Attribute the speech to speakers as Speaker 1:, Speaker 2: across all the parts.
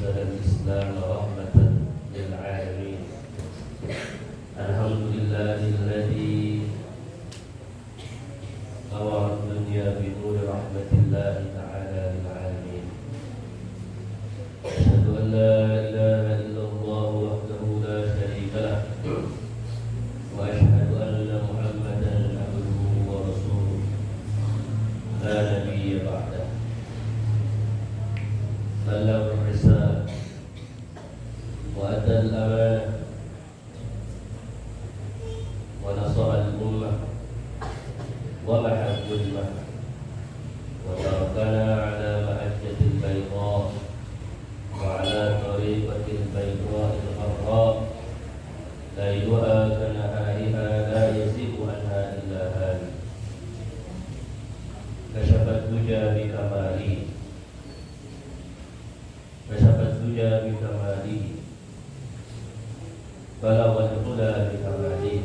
Speaker 1: أرسل الإسلام رحمة للعالمين. الحمد لله الذي نور الدنيا بنور رحمة الله تعالى للعالمين. أشهد أن لا إله إلا الله وحده لا شريك له، وأشهد أن محمدا عبده ورسوله لا نبي بعده. بلغ الرسالة وأدى الأمانة ونصر الأمة ومحى الظلمة وتركنا على محجة البيضاء وعلى طريقة البيضاء الغراء ليلها كنهارها لا يزيغ عنها إلا هالك. كشف الدجى بكماله بلغ العلا بكماله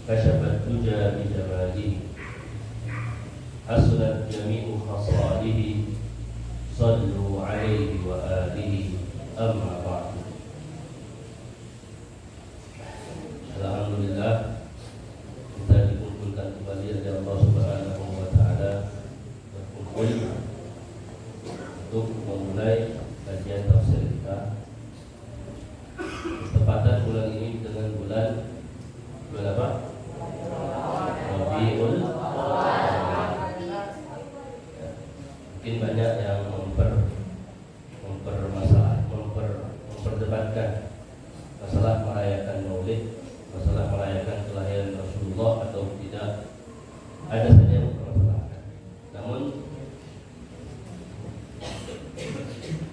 Speaker 1: كشف الدجى بجماله حسنت جميع خصاله صلوا عليه وآله أما بعد. Alhamdulillah, kita dikumpulkan kembali oleh Allah Subhanahu wa Ta'ala, berkumpul untuk memulai kajian tafsir kita. Bertepatan bulan ini dengan bulan apa? Rabiul Awal. Mungkin banyak yang memperdebatkan masalah merayakan Maulid, masalah merayakan kelahiran Rasulullah atau tidak. Ada saja yang mempermasalahkan. Namun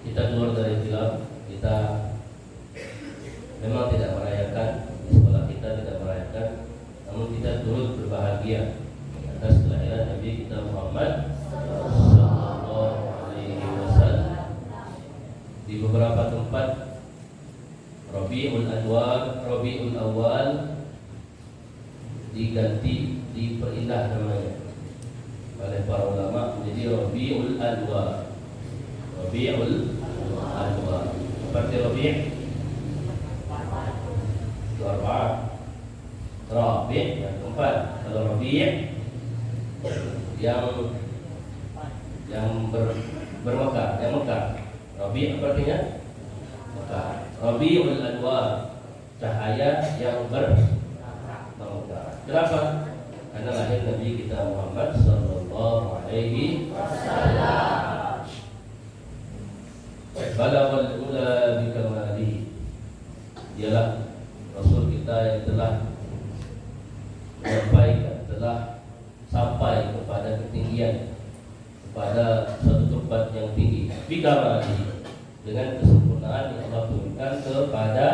Speaker 1: kita keluar dari khilaf, kita memang tidak merayakan, di sekolah kita tidak merayakan, namun kita turut berbahagia atas kelahiran Nabi kita Muhammad sallallahu alaihi wasallam. Di beberapa tempat Rabiul Awal diganti, diperindah namanya oleh para ulama menjadi Rabiul Anwar. Seperti Rabi' itu arba'ah, Rabi' yang keempat. Kalau Rabi' yang bermekar, yang Mekah. Rabi' apa artinya? Mekah. Rabiul Anwar, cahaya yang bermekar. Kenapa? Karena lahir Nabi kita Muhammad sallallahu alaihi wasallam. Balaghal ula bikamalihi, ialah Rasul kita yang telah menyampaikan, telah sampai kepada ketinggian, kepada suatu tempat yang tinggi. Bikamalihi, dengan kesempurnaan yang Allah turunkan kepada.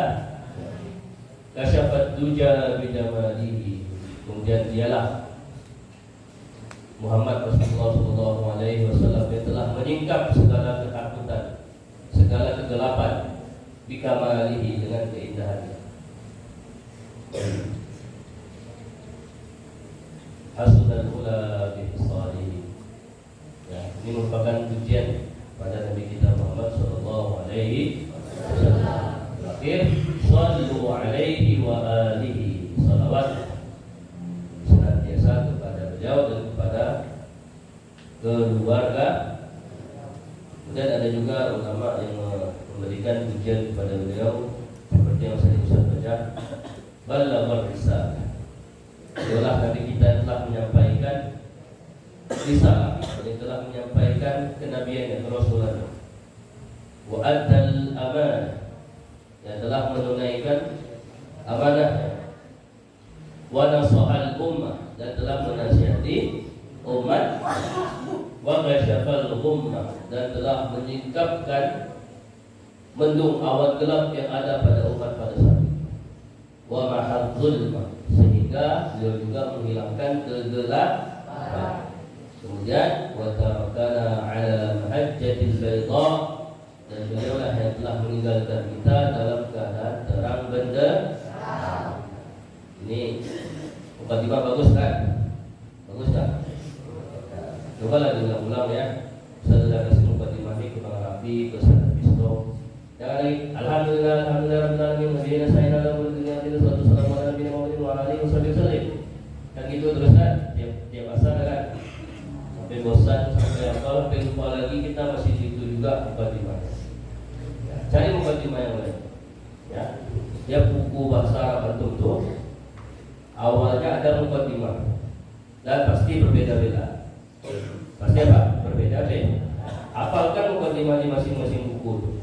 Speaker 1: Kasyafat duja bidamalihi, kemudian dialah Muhammad Rasulullah sallallahu alaihi wasallam yang telah menyingkap segala ketakutan, segala kegelapan, bikamalihi, dengan keindahannya. Hasunal ula bihsalihi, ya, ini merupakan pujian pada Nabi kita Muhammad sallallahu alaihi wasallam. Terakhir, sallu alaihi wa alihi, salawat senantiasa kepada beliau dan kepada keluarga. Kemudian ada juga ulama yang memberikan pujian kepada beliau seperti yang saya Ustaz baca, balaghar risalah, itulah Nabi kita telah menyampaikan risalah, yang telah menyampaikan kenabian dan kerasulan. Wa addal amanah, yang telah menunaikan amanahnya. Wa nasahal ummah, dan telah menasihati umat. Wa kasyafal ghummah, dan telah menyingkapkan mendung awan gelap yang ada pada umat pada saat itu. Wa mahal zulmah, sehingga beliau juga menghilangkan kegelapan. Kemudian wa tarakana ala mahajjatil bayda, dan beliau lah yang telah meninggalkan kita dalam keadaan terang benderang. Ini mukadimah bagus kan? Bagus tak? Coba lah diulang-ulang ya. Saya kasih mukadimah ini ke Bang Rafi, ke Ustaz Bisto, Jangan lagi alhamdulillah rabbil alamin nabiyina sayyidina Muhammadin sallallahu alaihi wa alihi wasallam. Dan gitu terus kan tiap asar kan. Sampai bosan, sampai apa, sampai lupa lagi kita masih itu juga mukadimah. Ya, cari mukadimah yang lain. Ya. Ya buku bahasa Arab antum tuh awalnya ada mukadimah dan pasti berbeda-beda. Pasti apa? Berbeda-beda. Hafalkan mukadimah di masing-masing buku.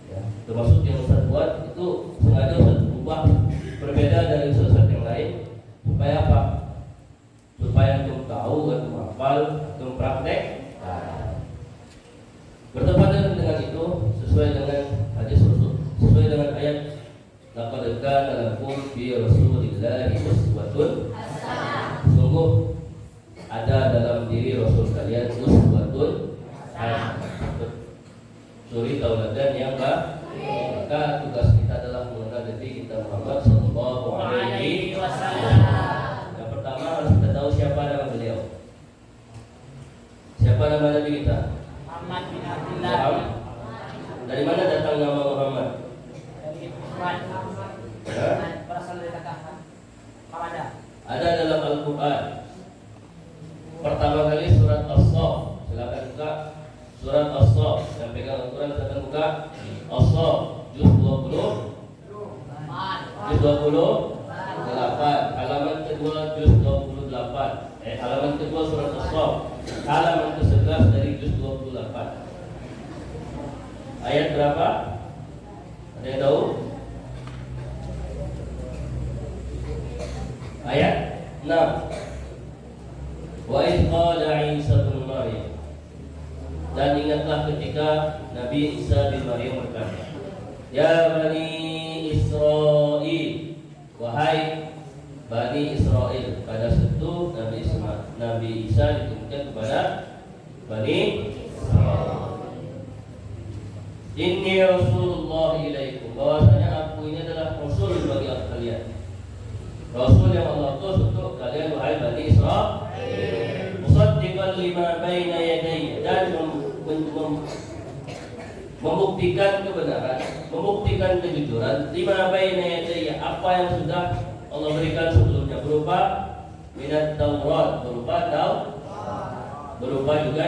Speaker 1: Ya, termasuk yang Ustaz buat itu sengaja Ustaz ubah berbeda dari Ustaz yang lain supaya apa? Supaya antum tahu, antum hafal, antum praktek. Nah, bertepatan dengan itu sesuai dengan hadis Rasul, sesuai dengan ayat laqad kana lakum fi Rasulillahi uswatun hasanah. Sungguh ada dalam diri Rasul kalian uswatun hasanah. Suri tauladan yang baik. Maka tugas kita adalah mengenal diri kita Muhammad sallallahu alaihi wasallam. Yang pertama harus kita tahu siapa nama beliau. Siapa nama Nabi kita?
Speaker 2: Muhammad bin Abdullah.
Speaker 1: Dari mana datang nama Muhammad?
Speaker 2: Dari Quran. Berasal dari kata Hamada.
Speaker 1: Ada dalam Al-Quran. Pertama kali surat As-Saff. Silakan buka surat As-Saff. Yang pegang Al-Quran silakan buka As-Saff juz 20. Juz 28. Halaman kedua juz 28. Halaman kedua surat As-Saff. Halaman ke-11 dari juz 28. Ayat berapa? Ada yang tahu? Ayat 6. Wa idh qala Isa bin Maryam. Dan ingatlah ketika Nabi Isa bin Maryam berkata, Ya Bani Israel, wahai Bani Israel. Pada situ Nabi Isa ditunjukkan kepada Bani Israel. Inni Rasulullah ilaikum. Bahwasanya aku ini adalah Rasul bagi kalian. Rasul yang Allah utus untuk kalian wahai Bani Israel. Musaddiqan lima baina yadayya, dan membuktikan kebenaran, membuktikan kejujuran lima baina yadayya, apa yang sudah Allah berikan sebelumnya berupa minat Taurat, berupa juga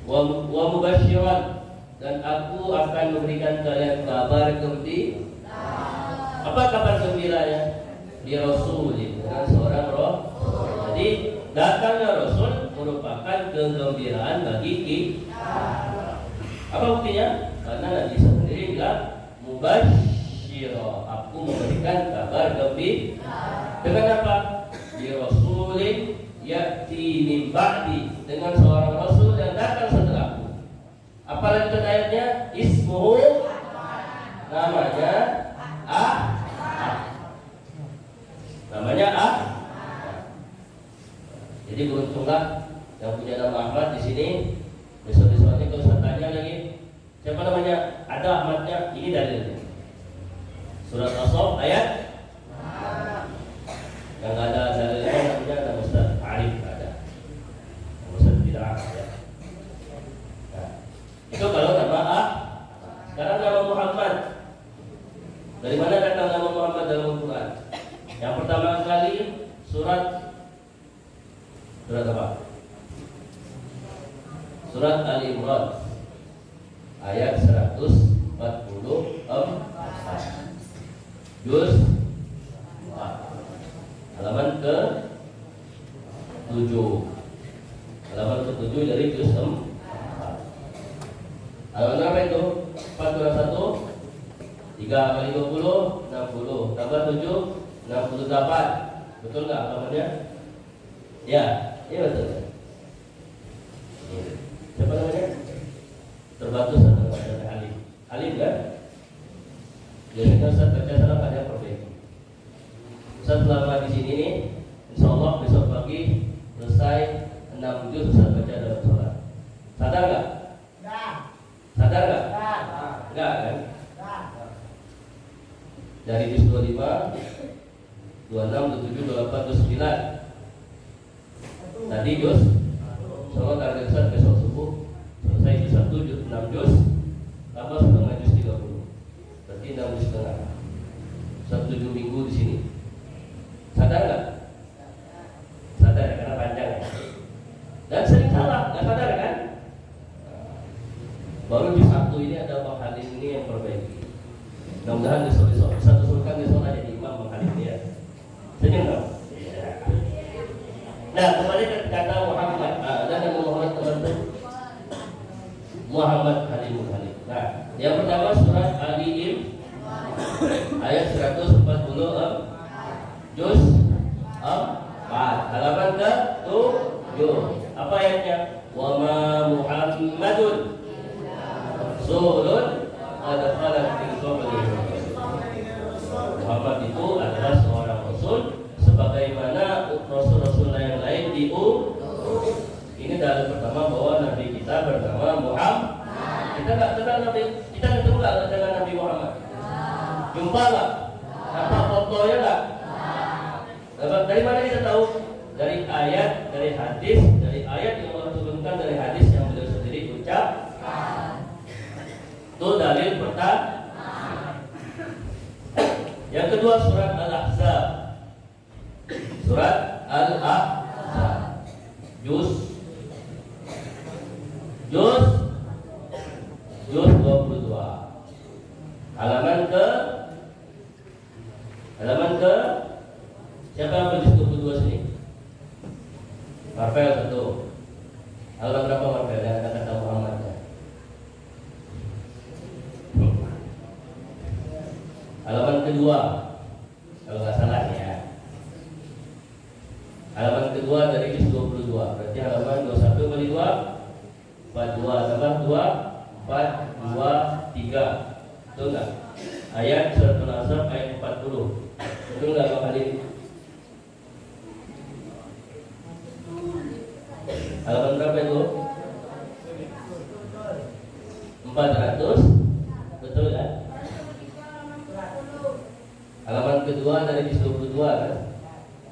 Speaker 1: wa mubasyiran, dan aku akan memberikan kalian kabar gembira. Apa kabar gembiranya? Di Rasul, dengan seorang roh. Jadi datangnya Rasul merupakan kegembiraan bagi kita. Apa buktinya? Karena Nabi sendiri bilang mubasysyira, aku memberikan kabar gembira. Dengan apa? Di Rasulin ya'ti min ba'di, dengan seorang Rasul yang datang setelahku. Apalagi ayatnya ismuhu, namanya namanya Jadi beruntunglah yang punya nama Ahmad di sini. Besok-besoknya kalau saya tanya lagi, siapa namanya? Ada Ahmadnya, ini dalilnya. Surat As-Saff ayat yang ada dalilnya namanya ada Ustaz Arif, ada Ustaz tidak ada. Nah, itu kalau nama sekarang nama Muhammad. Dari mana datang nama Muhammad dalam Al-Quran? Yang pertama kali surat apa? Surat Al-Imran ayat 144, juz 4, halaman ke-7, halaman ke-7 dari juz 4. Halaman apa itu? 4 kurang 1, 3 kali 20, 60, tambah 7, 68. Betul nggak halamannya? Ya, iya betul. Siapa namanya? Terbantu sama Alim. Alim kan? Biasanya Ustaz baca salah ada perbaiki. Ustaz selama di sini nih, insya Allah besok pagi selesai 6 juz Ustaz baca dalam sholat. Sadar nggak? Sadar nggak? Nggak kan? Dari juz 25, 26, 27, 28, 29. Tadi juz, soal target Ustaz besok subuh selesai juz 1, juz 6 juz Baru di satu ini ada Bang Halim ini yang perbaiki. Mudah-mudahan besok-besok bisa usulkan besok aja jadi imam Bang Halim ya. Senyum dong. Nah, kembali ke kata Muhammad. Dan nama Muhammad teman-teman. Muhammad Halimul Halim. Nah, yang pertama surat Al-Imran ayat 140 juz 4 halaman ke-7. Apa ayatnya? Wa ma Muhammadun rasulun qad khalat min qablihi. Muhammad itu adalah seorang rasul sebagaimana rasul-rasul yang lain diutus. Ini dalil pertama bahwa nabi kita bernama Muhammad. Kita nggak kenal nabi, kita ketemu nggak dengan Nabi Muhammad? Jumpa nggak? Nampak fotonya nggak? Dari mana kita tahu? Dari ayat, dari hadis, dari ayat yang Allah turunkan, dari hadis yang beliau sendiri ucapkan. Itu dalil pertama. Yang kedua surat Al-Ahzab. Surat Al-Ahzab. Juz 22. Halaman ke siapa yang juz 22 sini? Marvel satu. Halaman berapa Marvel yang ada kata Muhammadnya? Halaman kedua, kalau nggak salah ya. Halaman kedua dari juz 22. Berarti halaman 21 kali 2 42 tambah 2 4 2 3. Betul nggak? Ayat surat Al-Ahzab ayat 40. Betul nggak Pak Halim? Halaman berapa itu? 400. Betul kan? Halaman kedua dari juz 22 kan?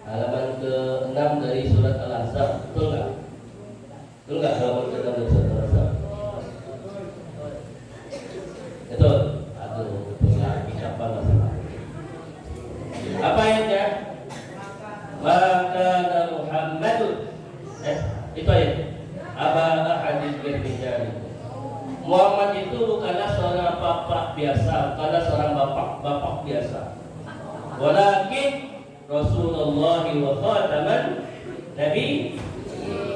Speaker 1: Halaman ke-6 dari surat Al-Ahzab. Betul nggak? Betul nggak halaman ke-6 dari surat Al-Ahzab? Betul. Aduh, betul lagi siapa masalah? Apa ayatnya? Maka Muhammadun itu ayat. Aba ahadin min rijalikum. Muhammad itu bukanlah seorang bapak biasa, bukanlah seorang bapak biasa. Walakin Rasulullah wa khataman Nabi.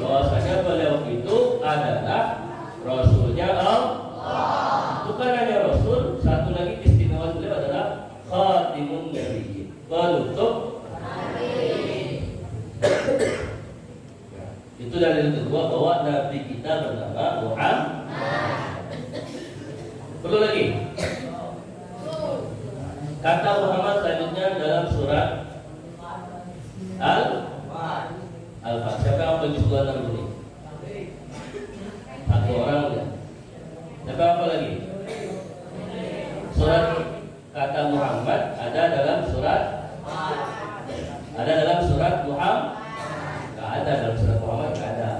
Speaker 1: Bahwasanya beliau itu adalah Rasulnya Allah. Bukan hanya Rasul, satu lagi keistimewaan beliau adalah Khatimun Nabi, penutup Nabi. Itu dalil kedua bahwa Nabi kita bernama Muhammad. Perlu lagi? Kata Muhammad selanjutnya dalam surat Al-Fatihah. Siapa yang bagi 26 ini? Satu orang ya. Siapa apa lagi? Surat kata Muhammad ada dalam surat Muhammad. Nggak ada dalam surat Muhammad, nggak ada.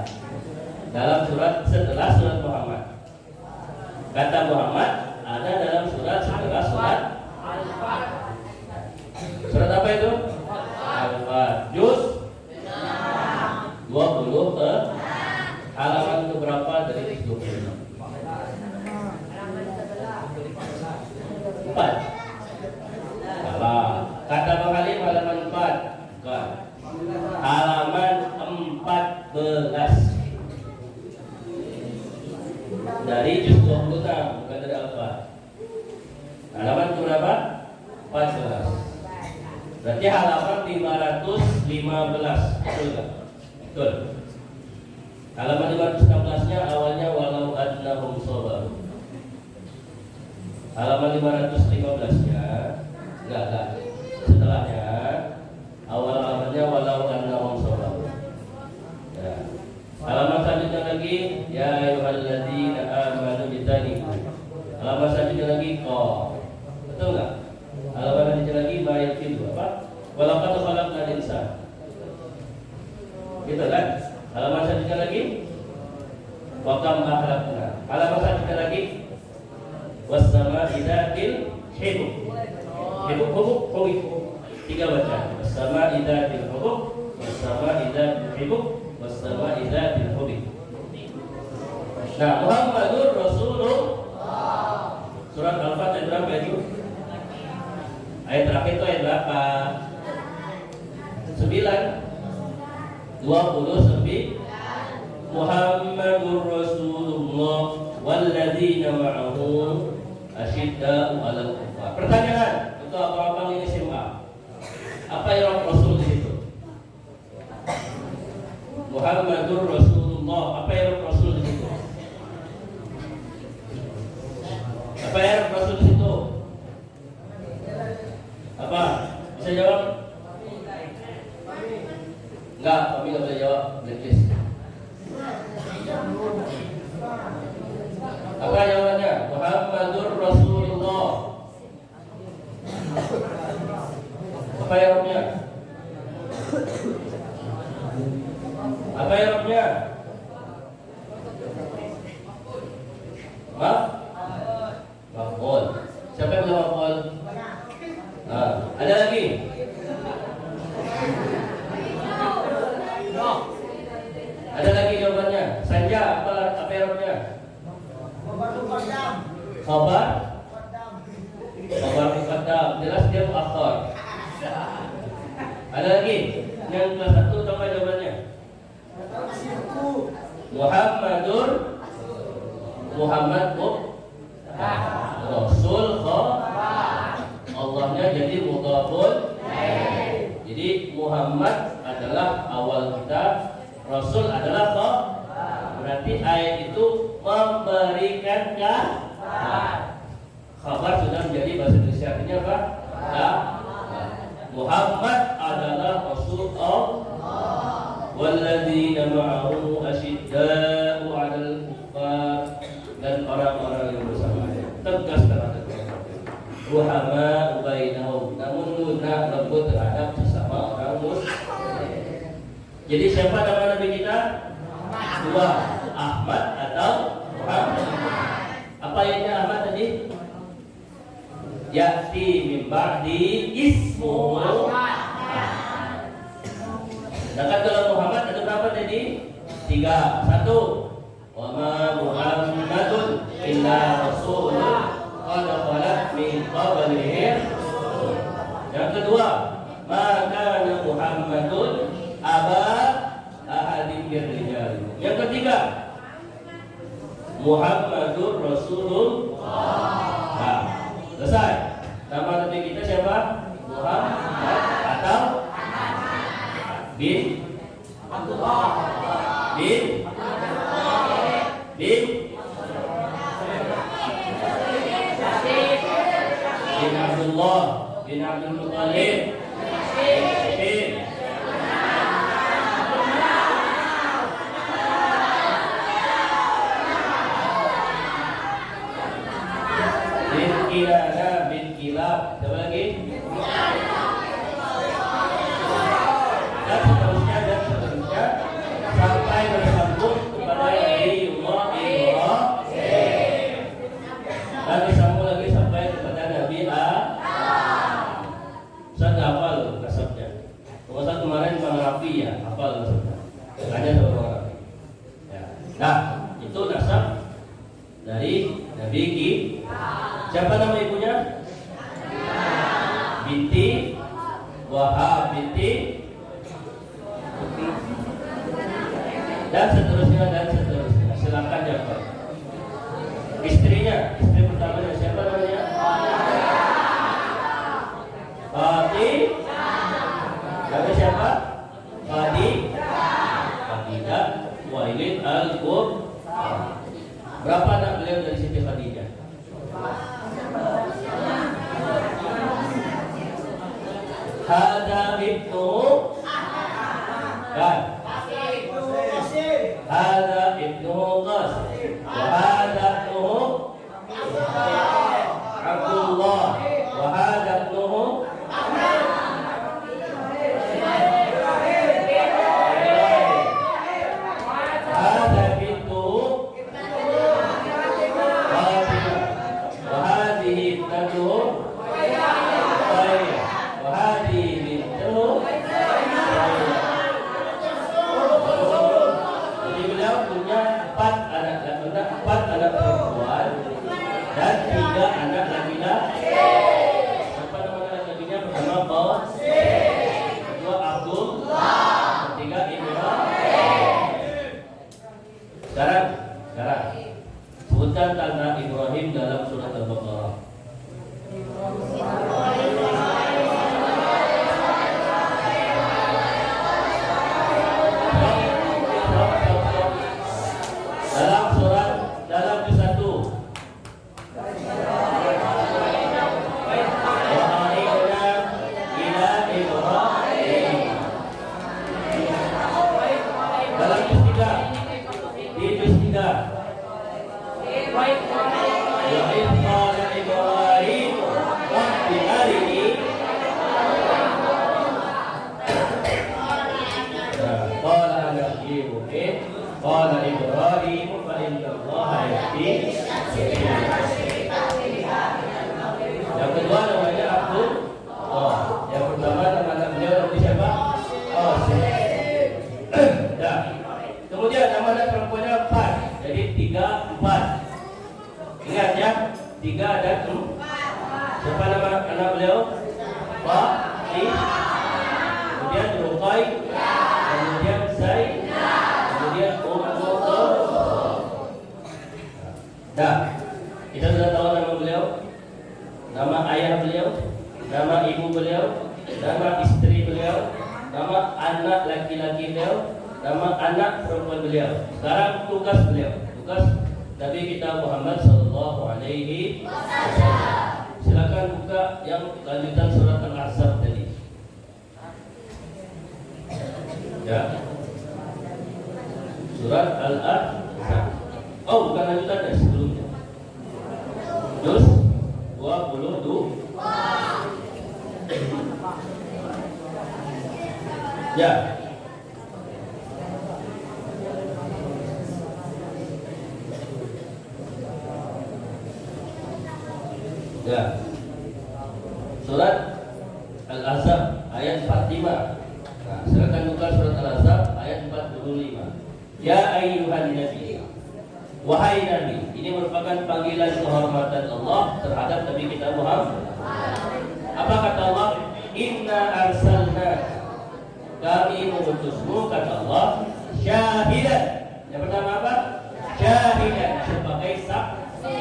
Speaker 1: Dalam surat setelah surat Muhammad. Kata Muhammad ada dalam surat setelah surat Al-Fatihah. Surat apa itu? Al-Fatihah. Juz 20 ke halaman keberapa dari 20? 4. Salah. Kata Bang Halim halaman 4. Bukan. Halaman 14. Dari juz 26, bukan dari Al-Fatihah. Halaman berapa? 14. Berarti halaman 515. Betul enggak? Betul. Halaman 516-nya awalnya walau annahum sabaru. Halaman 515-nya enggak. Setelahnya awal halamannya walau annahum sabaru. Ya. Halaman selanjutnya lagi ya ayyuhalladzina amanu bitaniku. Halaman selanjutnya lagi qaf. Betul enggak? Halaman selanjutnya lagi mayat itu apa? Walaqad khalaqnal insana. Gitu kan? Halaman selanjutnya lagi wa kam ahlakna. Halaman selanjutnya lagi was-samaa'i dzatil hubuk. Hubuk. 3 baca. Was-samaa'i dzatil hubuk, was-samaa'i dzatil hubuk, was-samaa'i dzatil hubuk. Nah, Muhammadur Rasulullah Surat Al-Fat ayat berapa itu? Ayat terakhir itu ayat berapa? 9 29 Muhammadur Rasulullah walladzina ma'ahu asyidda'u 'alal kuffar. Pertanyaan untuk abang-abang ini SMA. Apa yang Rasul di situ? Muhammadur Rasulullah. Apa yang Rasul di situ? Apa yang Rasul di situ? Apa? Bisa jawab? Enggak, kami enggak bisa jawab. Blacklist. Apa jawabannya? Muhammadur Rasulullah. Apa jawabnya? Apa jawabnya? Maf'ul. Siapa yang bilang maf'ul? Ada lagi? Ada lagi jawabannya? Sanja, apa jawabnya? Khabar muqaddam. Jelas dia muakhkhar. Ada lagi? Yang kelas 1 apa jawabannya? Muhammad Rasul Allahnya jadi mudhafun. Jadi Muhammad adalah awal kita, Rasul adalah berarti ayat itu memberikan kabar sudah menjadi bahasa Indonesia. Artinya apa? Muhammad adalah Rasul Allah walladzina ma'ahu asyidda'u 'alal kuffar, dan orang-orang yang bersamanya tegas terhadap kafir, ruhama bainahum, namun lunak lembut terhadap sesama orang muslim. Jadi siapa nama Nabi kita? Dua, Ahmad atau Muhammad. Apa yang Ahmad tadi? Ya'ti min ba'di ismu Ahmad. Sedangkan kalau Muhammad ada berapa tadi? 3. 1. Wa ma Muhammadun illa rasulun qad khalat min qablihi. Yang kedua, ma kana Muhammadun aba ahadin min rijal. Yang ketiga, Muhammadur Rasulullah. Nah, selesai. Nama Nabi kita siapa? Muhammad atau bin Abdullah bin Abdullah bin Abdul Muttalib bin Kilada bin Kilab. Siapa lagi? Dan seterusnya sampai bersambung kepada Nabiullah Ibrahim, dan disambung lagi sampai kepada Nabi Adam. Saya nggak hafal nasabnya. Kalau kemarin Bang Rafi ya hafal nasabnya. Tanya sama Bang Rafi. Ya. Nah, itu nasab dari Nabi kita. Siapa nama ibunya? Binti Wahab binti, dan seterusnya. Silakan jawab. Istrinya, istri pertamanya siapa namanya? Lalu siapa? Khadijah Wailid Al-Qur'an. Berapa anak beliau dari Siti Khadijah? Hada ibnu dan hada ibnu Qas wa hada ibnu Abdullah wa hada ibnu hada bintu Fatimah wa tiga anak laki-laki. Siapa nama anak laki-lakinya? Pertama Qasim, kedua Abdullah, ketiga Ibrahim. Sekarang sebutkan tentang Ibrahim dalam surat Al-Baqarah. Dalam juz 1. Dalam juz 3. Di juz 3. Wa idh qala Ibrahim rabbi arini qala ana yu'min qala Ibrahim fa inna Allaha yahdi. Yang kedua namanya Abdul. Yang pertama nama beliau namanya siapa? Nah, kemudian nama anak perempuannya 4. Jadi 3, 4. Ingat ya, 3 dan 4. Siapa nama anak beliau? Fatimah. Kemudian Ruqay, kemudian Zaid, kemudian Nah, kita sudah tahu nama beliau, nama ayah beliau, nama ibu beliau, nama istri beliau, nama anak laki-laki beliau, nama anak perempuan beliau. Sekarang tugas beliau, tugas Nabi kita Muhammad sallallahu alaihi wasallam. Silakan buka yang lanjutan surat Al-Ahzab tadi. Ya. Surat Al-Ahzab. Oh, bukan lanjutannya, sebelumnya. Juz 22. Ya. Ya. Surat Al-Ahzab ayat 45. Nah, silakan buka surat Al-Ahzab ayat 45. Ya ayyuhan nabi, wahai nabi. Ini merupakan panggilan kehormatan Allah terhadap Nabi kita Muhammad. Apa kata Allah? Inna arsalna, kami mengutusmu, kata Allah, syahidan. Yang pertama apa? Syahidan, sebagai saksi.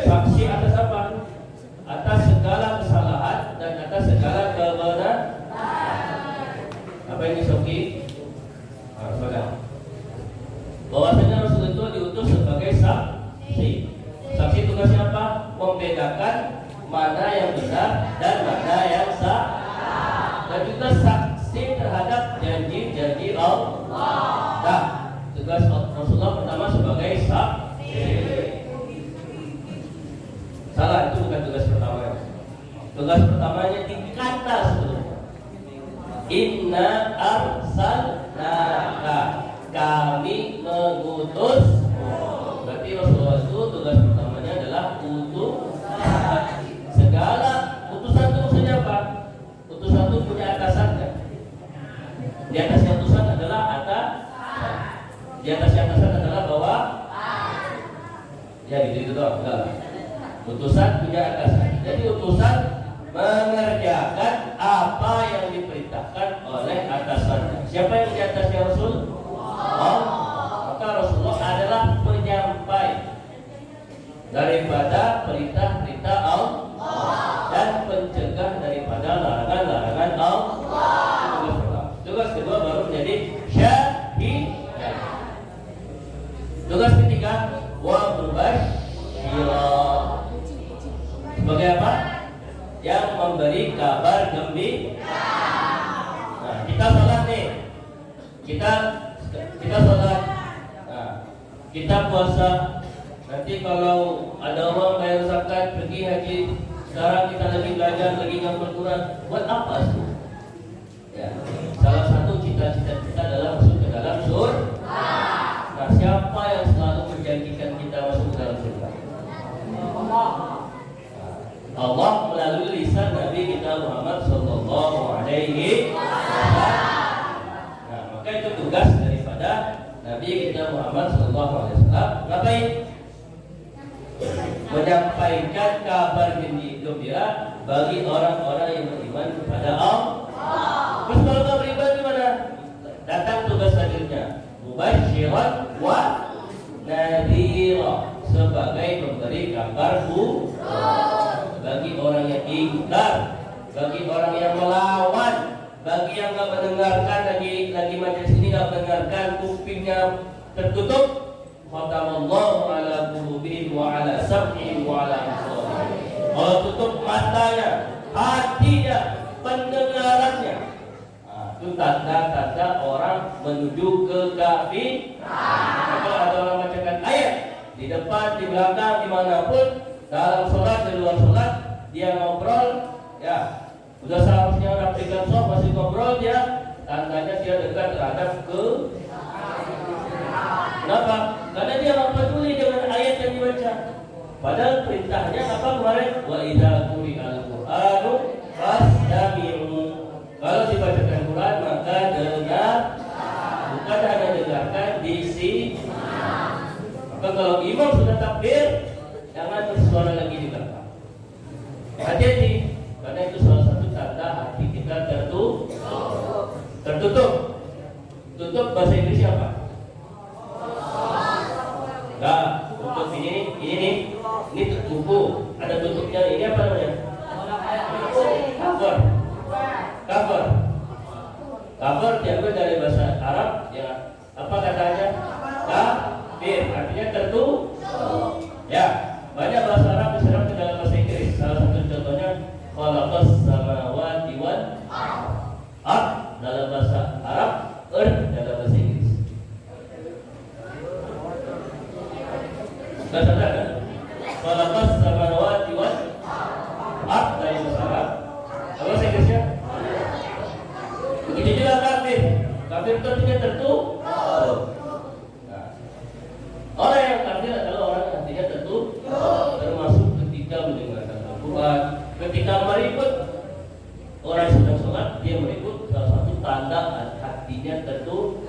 Speaker 1: Saksi atas apa? Atas segala kesalahan dan atas segala kebenaran. Apa ini Soki? Bahwasanya Rasul itu diutus sebagai saksi. Saksi tugasnya apa? Membedakan mana yang benar dan mana yang salah. Dan juga saksi terhadap janji-janji Allah. Nah, tugas Rasulullah pertama sebagai saksi. Salah, itu bukan tugas pertamanya. Tugas pertamanya dikata sebelumnya. Inna arsalnaka, kami mengutus. Berarti Rasulullah itu tugas pertamanya adalah utusan. Segala utusan itu maksudnya apa? Utusan itu punya atasannya. Di atasnya utusan adalah atas. Di atasnya atasan adalah bawah. Ya gitu doang. Utusan punya atasan. Jadi utusan mengerjakan apa yang diperintahkan oleh atasannya. Siapa yang di atasnya Rasul? Maka Rasulullah adalah penyampai daripada perintah-perintah Allah dan pencegah daripada larangan-larangan Allah. Tugas kedua baru menjadi syahid. Tugas ketiga wa mubasysyira, sebagai apa? Yang memberi kabar gembira. Nah, kita sholat nih, kita sholat, nah, kita puasa. Nanti kalau ada orang bayar zakat, pergi haji, sekarang kita lagi belajar, lagi ngapal Quran, buat apa sih? Ya, salah satu cita-cita kita adalah masuk ke dalam surga. Nah, siapa yang selalu menjanjikan kita masuk ke dalam surga? Allah melalui lisan Nabi kita Muhammad sallallahu alaihi wasallam. Nah, maka itu tugas daripada Nabi kita Muhammad sallallahu alaihi wasallam. Ngapain? menyampaikan kabar gembira bagi orang-orang yang beriman kepada Allah. Terus kalau nggak beriman gimana? Datang tugas selanjutnya, mubasysyiran wa nadhira, sebagai memberi kabar bagi orang yang ingkar, bagi orang yang melawan, bagi yang nggak mendengarkan, lagi majelis ini nggak mendengarkan, kupingnya tertutup. Khatamallahu ala qulubihim wa ala sam'ihim wa ala absarihim. Allah tutup matanya, hatinya, pendengarannya. Itu tanda-tanda orang menuju ke kafir. Kalau ada orang bacakan ayat di depan, di belakang, dimanapun, dalam sholat, di luar sholat, dia ngobrol, ya udah seharusnya rapikan soft, masih ngobrol dia, tandanya dia dekat terhadap ke. Kenapa? Karena dia nggak peduli dengan ayat yang dibaca. Padahal perintahnya apa kemarin? Wa idza quri'al Qur'anu fastami'u. Kalau dibacakan Quran maka dengar, bukan hanya dengarkan, disimak. Maka kalau imam sudah takbir, jangan bersuara lagi di belakang. Hati-hati, karena itu salah satu tanda hati kita tertutup. Tutup bahasa Inggrisnya apa? Nah, tutup ini buku, ada tutupnya, ini apa namanya? Cover diambil dari bahasa Arab, ya apa katanya? Kafir, artinya tertutup. Ya, banyak bahasa Arab diserap ke dalam bahasa Inggris. Salah satu contohnya khalaqas samawati wal ard dalam bahasa Arab, dalam bahasa Inggris. Bahasa Arab kan? Khalaqas samawati wal ard dari bahasa Arab. Kalau bahasa Inggrisnya begitu juga kafir. Kafir itu artinya tertutup. Nah, orang yang kafir adalah orang yang artinya tertutup, termasuk ketika mendengarkan Al-Quran, ketika meribut. Orang yang sedang sholat, dia meribut, salah satu tanda hatinya tertutup.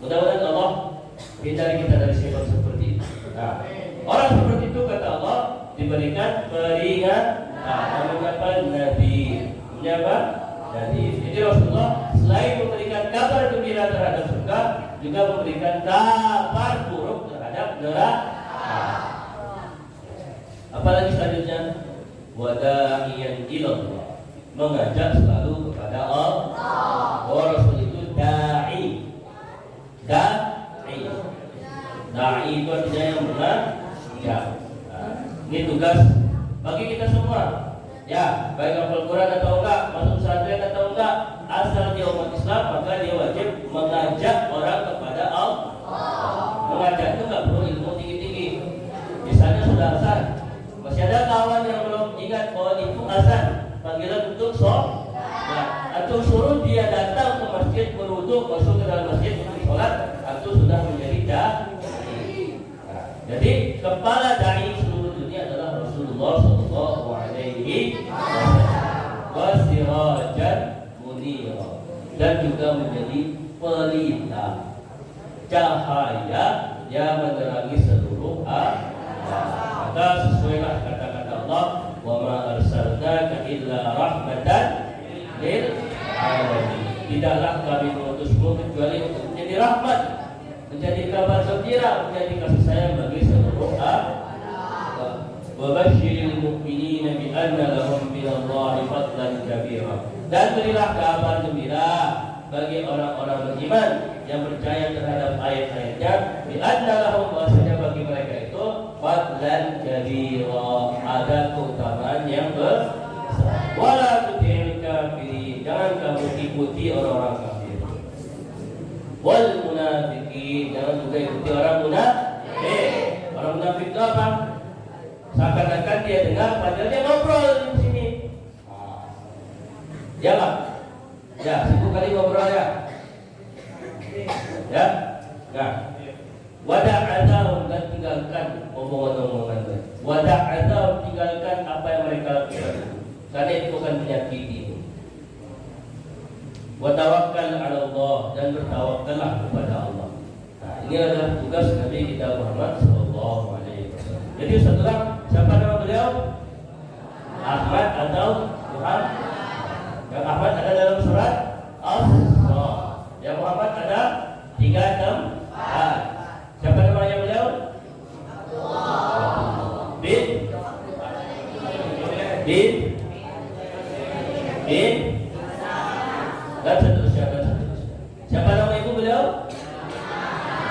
Speaker 1: Mudah-mudahan Allah hindari kita dari sifat seperti itu. Nah, orang seperti itu kata Allah diberikan peringatan, apa? Nabi. Apa? Nabi. Jadi Rasulullah selain memberikan kabar gembira terhadap surga, juga memberikan kabar buruk terhadap neraka. Apalagi selanjutnya, wada'iyan ilallah, mengajak selalu kepada Allah. Oh, Rasul itu da'i. Da'i itu artinya yang benar. Ya. Nah, ini tugas bagi kita semua. Ya, baik hafal Quran atau enggak, masuk pesantren atau enggak, asal dia umat Islam, maka dia wajib mengajak orang kepada Allah. Mengajak itu enggak perlu ilmu tinggi-tinggi. Misalnya sudah azan, masih ada kawan yang belum ingat bahwa itu azan, panggilan untuk sholat. Nah, atau suruh dia datang ke masjid berwudu, masuk ke dalam masjid untuk sholat, atau sudah menjadi da'i. Nah, jadi kepala da'i seluruh dunia adalah Rasulullah Sallallahu Alaihi Wasirajan munira, dan juga menjadi pelita cahaya yang menerangi seluruh alam. Maka sesuailah kata-kata Allah, wa ma arsalnaka illa rahmatan lil alamin. Tidaklah kami mengutusmu kecuali untuk menjadi rahmat, menjadi kabar gembira, menjadi kasih sayang bagi seluruh alam. Wa basyiril mu'minina bi anna lahum minallahi fadlan kabira. Dan berilah kabar gembira bagi orang-orang beriman yang percaya terhadap ayat-ayatnya, bi anna lahum, bahwasanya bagi mereka itu fadlan kabira, ada keutamaan yang besar. Wala tuti'il kafirin, jangan kamu ikuti orang-orang kafir. Wal munafiqin, jangan juga ikuti orang munafik. Orang munafik itu apa? Seakan-akan dia dengar, padahal dia ngobrol di sini. Ya Pak? Ya, sibuk kali ngobrol ya. Ya? Nah, wada'atahum, dan tinggalkan omongan-omongan mereka. Wada'atahum, tinggalkan apa yang mereka lakukan, karena itu akan menyakiti. Wa tawakkal 'ala Allah, dan bertawakkallah kepada Allah. Nah, ini adalah tugas Nabi kita Muhammad sallallahu alaihi wasallam. Jadi setelah siapa beliau? Ahmad atau Tuhan? Yang Ahmad ada dalam surat As-Saff. Yang Muhammad ada 3 tempat. Siapa namanya beliau? Bin dan seterusnya. Siapa nama ibu beliau?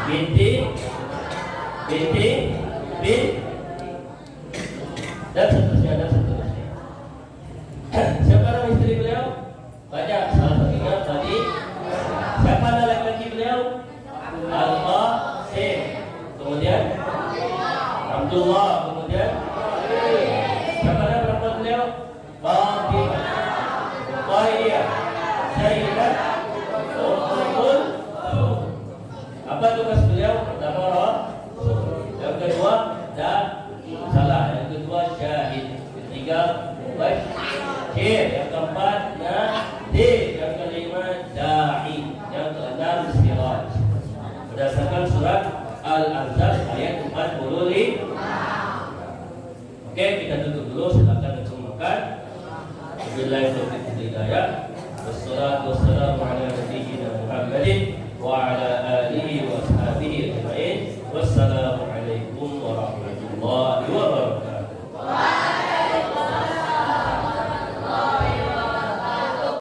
Speaker 1: Binti bin dan seterusnya. Siapa nama istri beliau? Banyak, salah satunya tadi. Siapa nama laki-laki beliau? Al-Qasim. Kemudian Abdullah. Kemudian siapa nama perempuan beliau? Fatimah. Qayyah. Sayyidah. Apa tugas beliau? Pertama Rasul. Yang kedua Yang kedua syahid. Ketiga Bashir. Yang keempat Nadir. Yang kelima Da'i. Yang keenam Siraj. Berdasarkan surat Al-Ahzab ayat 45. Oke, kita tutup dulu. Silakan untuk makan. Wabillahi taufiq wal hidayah. Wassalatu wassalamu ala nabiyyina Muhammadin wa ala